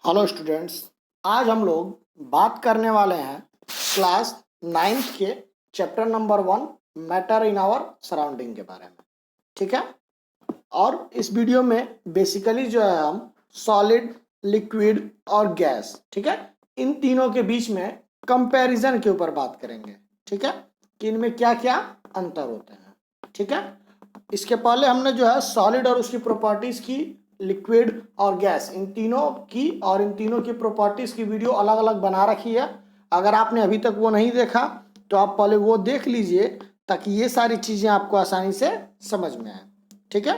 Hello students, आज हम लोग बात करने वाले हैं क्लास 9th के chapter number 1 matter in our surrounding के बारे में। ठीक है। और इस वीडियो में बेसिकली जो है हम सॉलिड, लिक्विड और गैस, ठीक है, इन तीनों के बीच में कंपैरिजन के ऊपर बात करेंगे। ठीक है, कि इनमें क्या क्या अंतर होते हैं। ठीक है। इसके पहले हमने जो है सॉलिड और उसकी प्रॉपर्टीज की, लिक्विड और गैस, इन तीनों की और इन तीनों की प्रॉपर्टीज की वीडियो अलग अलग बना रखी है। अगर आपने अभी तक वो नहीं देखा तो आप पहले वो देख लीजिए, ताकि ये सारी चीजें आपको आसानी से समझ में आए। ठीक है,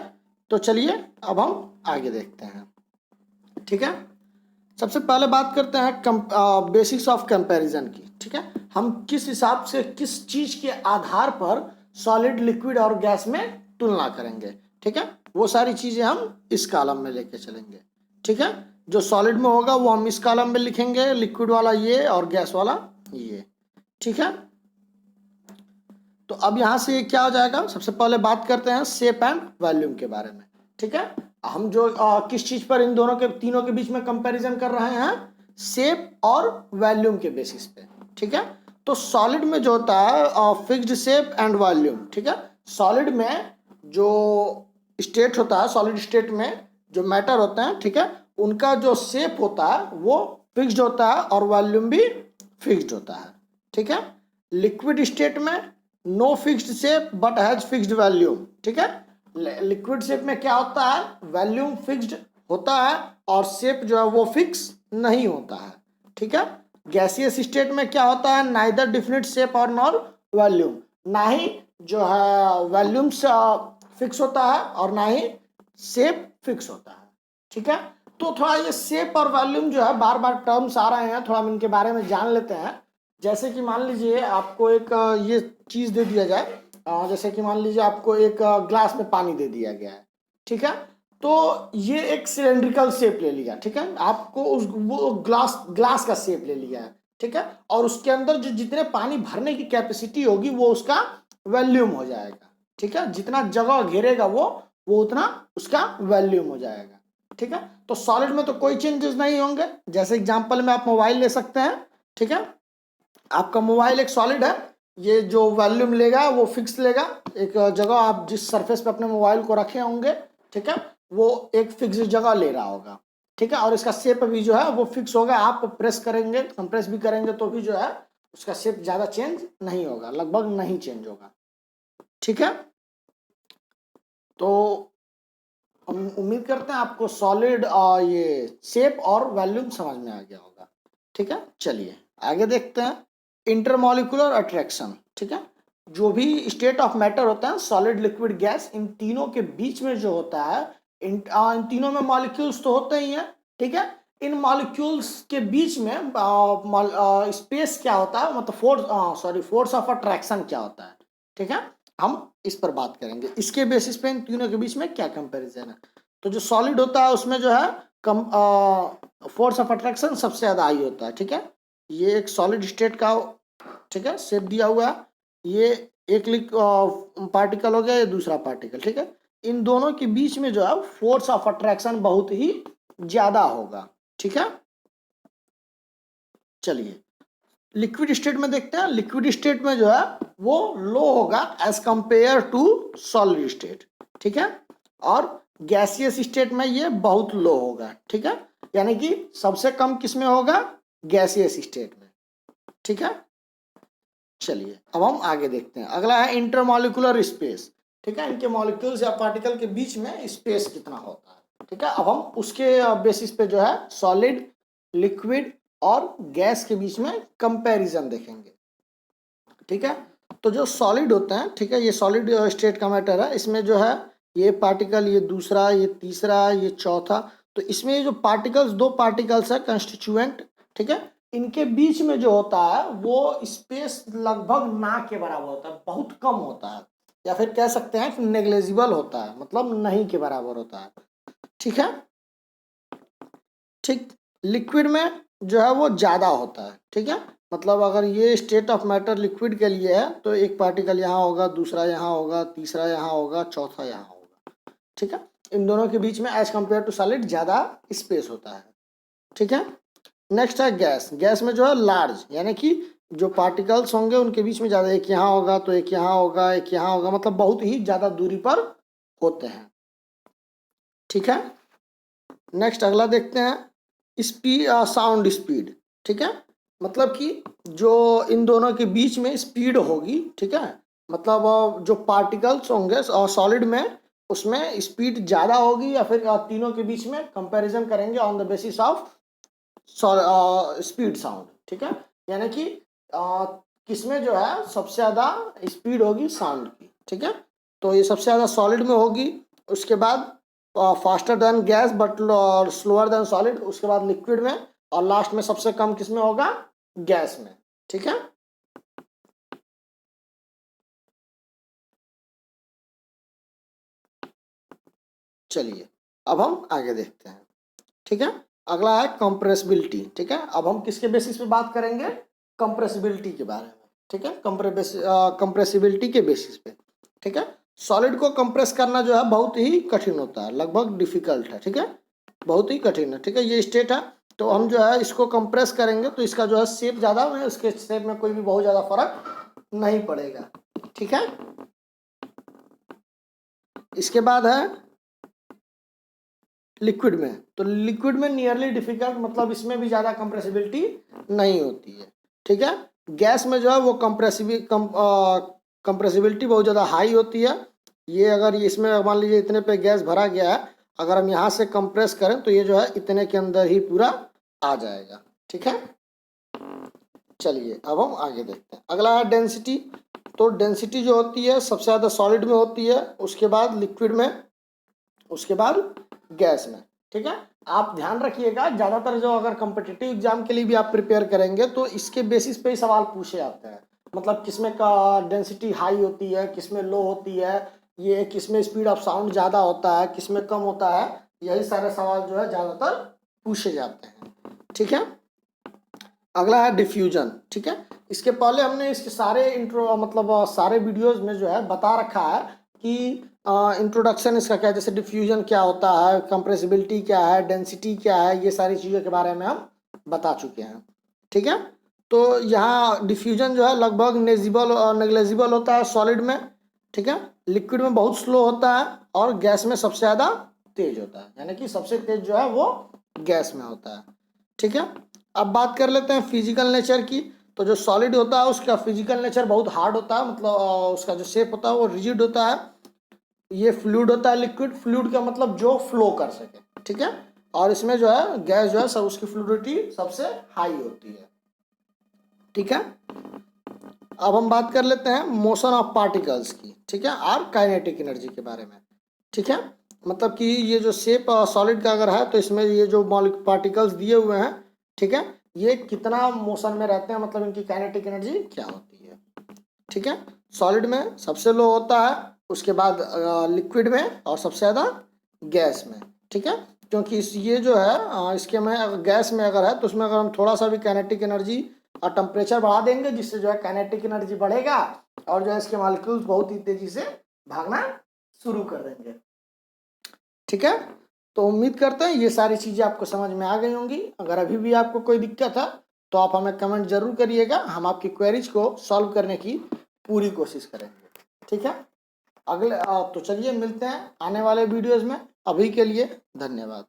तो चलिए अब हम आगे देखते हैं। ठीक है, सबसे पहले बात करते हैं बेसिक्स ऑफ कंपैरिजन की। ठीक है, हम किस हिसाब से, किस चीज के आधार पर सॉलिड, लिक्विड और गैस में तुलना करेंगे। ठीक है, वो सारी चीजें हम इस कॉलम में लेके चलेंगे। ठीक है, जो सॉलिड में होगा वो हम इस कॉलम में लिखेंगे, लिक्विड वाला ये और गैस वाला ये। ठीक है, तो अब यहां से क्या हो जाएगा, सबसे पहले बात करते हैं शेप एंड वॉल्यूम के बारे में। ठीक है, हम जो किस चीज पर इन दोनों के, तीनों के बीच में कंपैरिजन कर रहे हैं, शेप और वॉल्यूम के बेसिस पे। ठीक है, तो सॉलिड में जो होता है फिक्स्ड शेप एंड वॉल्यूम। ठीक है, सॉलिड में जो स्टेट होता है, सॉलिड स्टेट में जो मैटर होते हैं, ठीक है, उनका जो शेप होता है वो फिक्स्ड होता है और वॉल्यूम भी फिक्स्ड होता है। ठीक है, लिक्विड स्टेट में no fixed shape but has fixed volume. ठीक है, लिक्विड शेप में क्या होता है, वॉल्यूम फिक्स्ड होता है और शेप जो है वो फिक्स नहीं होता है। ठीक है, गैसियस स्टेट में क्या होता है, नाइदर डिफिनिट शेप और नॉर वॉल्यूम, ना ही जो है वॉल्यूम फिक्स होता है और ना ही शेप फिक्स होता है। ठीक है, तो थोड़ा ये शेप और वॉल्यूम जो है बार बार टर्म्स आ रहे हैं, थोड़ा हम इनके बारे में जान लेते हैं। जैसे कि मान लीजिए आपको एक ये चीज दे दिया जाए, जैसे कि मान लीजिए आपको एक ग्लास में पानी दे दिया गया है। ठीक है, तो ये एक सिलेंड्रिकल शेप ले लिया। ठीक है, आपको उस वो ग्लास ग्लास का शेप ले लिया है। ठीक है, और उसके अंदर जो जितने पानी भरने की कैपेसिटी होगी वो उसका वॉल्यूम हो जाएगा। ठीक है, जितना जगह घेरेगा वो उतना उसका वॉल्यूम हो जाएगा। ठीक है, तो सॉलिड में तो कोई चेंजेस नहीं होंगे। जैसे एग्जांपल में आप मोबाइल ले सकते हैं। ठीक है, आपका मोबाइल एक सॉलिड है, ये जो वॉल्यूम लेगा वो फिक्स लेगा। एक जगह आप जिस सरफेस पे अपने मोबाइल को रखे होंगे, ठीक है, वो एक फिक्स जगह ले रहा होगा। ठीक है, और इसका शेप भी जो है वो फिक्स होगा। आप प्रेस करेंगे, कंप्रेस भी करेंगे तो भी जो है उसका शेप ज्यादा चेंज नहीं होगा, लगभग नहीं चेंज होगा। ठीक है, तो हम उम्मीद करते हैं आपको सॉलिड और ये शेप और वॉल्यूम समझ में आ गया होगा। ठीक है, चलिए आगे देखते हैं इंटरमॉलिक्यूलर अट्रैक्शन। ठीक है, जो भी स्टेट ऑफ मैटर होता है, सॉलिड, लिक्विड, गैस, इन तीनों के बीच में जो होता है, इन तीनों में मॉलिक्यूल्स तो होते ही हैं। ठीक है, इन मॉलिक्यूल्स के बीच में स्पेस क्या होता है, मतलब फोर्स ऑफ अट्रैक्शन क्या होता है। ठीक है, हम इस पर बात करेंगे, इसके बेसिस पे इन तीनों के बीच में क्या कंपैरिजन है। तो जो सॉलिड होता है उसमें जो है कम फोर्स ऑफ अट्रैक्शन सबसे ज्यादा हाई होता है। ठीक है, ये एक सॉलिड स्टेट का, ठीक है, शेप दिया हुआ है। ये एक पार्टिकल हो गया, ये दूसरा पार्टिकल। ठीक है, इन दोनों के बीच में जो है फोर्स ऑफ अट्रैक्शन बहुत ही ज्यादा होगा। ठीक है, चलिए लिक्विड स्टेट में देखते हैं। लिक्विड स्टेट में जो है वो लो होगा as compare to solid state. ठीक है, और गैसियस स्टेट में ये बहुत लो होगा। ठीक है, यानी कि सबसे कम किस में होगा, गैसियस स्टेट में। ठीक है, चलिए अब हम आगे देखते हैं। अगला है इंटरमॉलिक्यूलर स्पेस। ठीक है, इनके मॉलिक्यूल्स या पार्टिकल के बीच में स्पेस कितना होता है। ठीक है, अब हम उसके बेसिस पे जो है सॉलिड, लिक्विड और गैस के बीच में कंपैरिजन देखेंगे। ठीक है, तो जो सॉलिड होते हैं, ठीक है, ये सॉलिड स्टेट का मैटर है। इसमें जो है ये पार्टिकल, ये दूसरा, ये तीसरा, ये चौथा, तो इसमें ये जो पार्टिकल्स, दो पार्टिकल्स है कंस्टिट्यूएंट। ठीक है, इनके बीच में जो होता है वो स्पेस लगभग ना के बराबर होता है, बहुत कम होता है, या फिर कह सकते हैं कि नेग्लेजिबल होता है, मतलब नहीं के बराबर होता है। ठीक है, ठीक, लिक्विड में जो है वो ज्यादा होता है। ठीक है, मतलब अगर ये स्टेट ऑफ मैटर लिक्विड के लिए है तो एक पार्टिकल यहाँ होगा, दूसरा यहाँ होगा, तीसरा यहाँ होगा, चौथा यहाँ होगा। ठीक है, इन दोनों के बीच में एज कंपेयर टू सॉलिड ज्यादा स्पेस होता है। ठीक है। नेक्स्ट है गैस। गैस में जो है लार्ज, यानी कि जो पार्टिकल्स होंगे उनके बीच में ज़्यादा, एक यहाँ होगा तो एक यहाँ होगा, एक यहाँ होगा, मतलब बहुत ही ज़्यादा दूरी पर होते हैं। ठीक है। नेक्स्ट अगला देखते हैं स्पीड, साउंड स्पीड। ठीक है, मतलब कि जो इन दोनों के बीच में स्पीड होगी, ठीक है, मतलब जो पार्टिकल्स होंगे सॉलिड में, उसमें स्पीड ज़्यादा होगी या फिर तीनों के बीच में कंपैरिजन करेंगे on the basis of speed sound. ठीक है, यानी कि किसमें जो है सबसे ज़्यादा स्पीड होगी साउंड की। ठीक है, तो ये सबसे ज़्यादा सॉलिड में होगी, उसके बाद faster than gas but slower then solid, उसके बाद लिक्विड में, और लास्ट में सबसे कम किसमें होगा, गैस में। ठीक है, चलिए अब हम आगे देखते हैं। ठीक है, अगला है कंप्रेसिबिलिटी। ठीक है, अब हम किसके बेसिस पे बात करेंगे, कंप्रेसिबिलिटी के बारे में। ठीक है, कंप्रेसिबिलिटी के बेसिस पे। ठीक है, सॉलिड को कंप्रेस करना जो है बहुत ही कठिन होता है, लगभग डिफिकल्ट है। ठीक है, बहुत ही कठिन है। ठीक है, ये स्टेट है, तो हम जो है इसको कंप्रेस करेंगे तो इसका जो है शेप ज़्यादा है, इसके शेप में कोई भी बहुत ज़्यादा फर्क नहीं पड़ेगा। ठीक है, इसके बाद है लिक्विड में। तो लिक्विड में नियरली डिफिकल्ट, मतलब इसमें भी ज़्यादा कंप्रेसिबिलिटी नहीं होती है। ठीक है, गैस में जो है वो कंप्रेसिबिलिटी बहुत ज़्यादा हाई होती है। ये अगर इसमें मान लीजिए इतने पे गैस भरा गया है, अगर हम यहाँ से कंप्रेस करें तो ये जो है इतने के अंदर ही पूरा आ जाएगा। ठीक है, चलिए अब हम आगे देखते हैं। अगला है डेंसिटी। तो डेंसिटी जो होती है सबसे ज़्यादा सॉलिड में होती है, उसके बाद लिक्विड में, उसके बाद गैस में। ठीक है, आप ध्यान रखिएगा, ज़्यादातर जो अगर कॉम्पिटिटिव एग्जाम के लिए भी आप प्रिपेयर करेंगे तो इसके बेसिस पे ही सवाल पूछे जाते हैं, मतलब किसमें का डेंसिटी हाई होती है, किसमें लो होती है, ये किसमें स्पीड ऑफ साउंड ज़्यादा होता है, किसमें कम होता है, यही सारे सवाल जो है ज़्यादातर पूछे जाते हैं। ठीक है, अगला है डिफ्यूजन। ठीक है, इसके पहले हमने इसके सारे इंट्रो मतलब सारे वीडियोस में जो है बता रखा है कि इंट्रोडक्शन इसका क्या है, जैसे डिफ्यूजन क्या होता है, कंप्रेसिबिलिटी क्या है, डेंसिटी क्या है, ये सारी चीज़ों के बारे में हम बता चुके हैं। ठीक है, तो यहाँ डिफ्यूजन जो है लगभग नेग्लेजिबल होता है सॉलिड में। ठीक है, लिक्विड में बहुत स्लो होता है, और गैस में सबसे ज़्यादा तेज होता है, यानी कि सबसे तेज जो है वो गैस में होता है। ठीक है, अब बात कर लेते हैं फिजिकल नेचर की। तो जो सॉलिड होता है उसका फिजिकल नेचर बहुत हार्ड होता है, मतलब उसका जो शेप होता है वो रिजिड होता है। ये फ्लूइड होता है, लिक्विड फ्लूइड का मतलब जो फ्लो कर सके। ठीक है, और इसमें जो है गैस जो है सब उसकी फ्लूइडिटी सबसे हाई होती है। ठीक है, अब हम बात कर लेते हैं मोशन ऑफ पार्टिकल्स की। ठीक है, और काइनेटिक एनर्जी के बारे में। ठीक है, मतलब कि ये जो शेप सॉलिड का अगर है तो इसमें ये जो पार्टिकल्स दिए हुए हैं, ठीक है, ये कितना मोशन में रहते हैं, मतलब इनकी काइनेटिक एनर्जी क्या होती है। ठीक है, सॉलिड में सबसे लो होता है, उसके बाद लिक्विड में, और सबसे ज़्यादा गैस में। ठीक है, क्योंकि ये जो है इसके में गैस में अगर है तो उसमें अगर हम थोड़ा सा भी काइनेटिक एनर्जी और टेम्परेचर बढ़ा देंगे, जिससे जो है काइनेटिक एनर्जी बढ़ेगा, और जो है इसके मॉलिक्यूल्स बहुत ही तेजी से भागना शुरू कर देंगे। ठीक है, तो उम्मीद करते हैं ये सारी चीज़ें आपको समझ में आ गई होंगी। अगर अभी भी आपको कोई दिक्कत है तो आप हमें कमेंट जरूर करिएगा, हम आपकी क्वेरीज को सॉल्व करने की पूरी कोशिश करेंगे। ठीक है, अगले तो चलिए मिलते हैं आने वाले वीडियोज़ में। अभी के लिए धन्यवाद।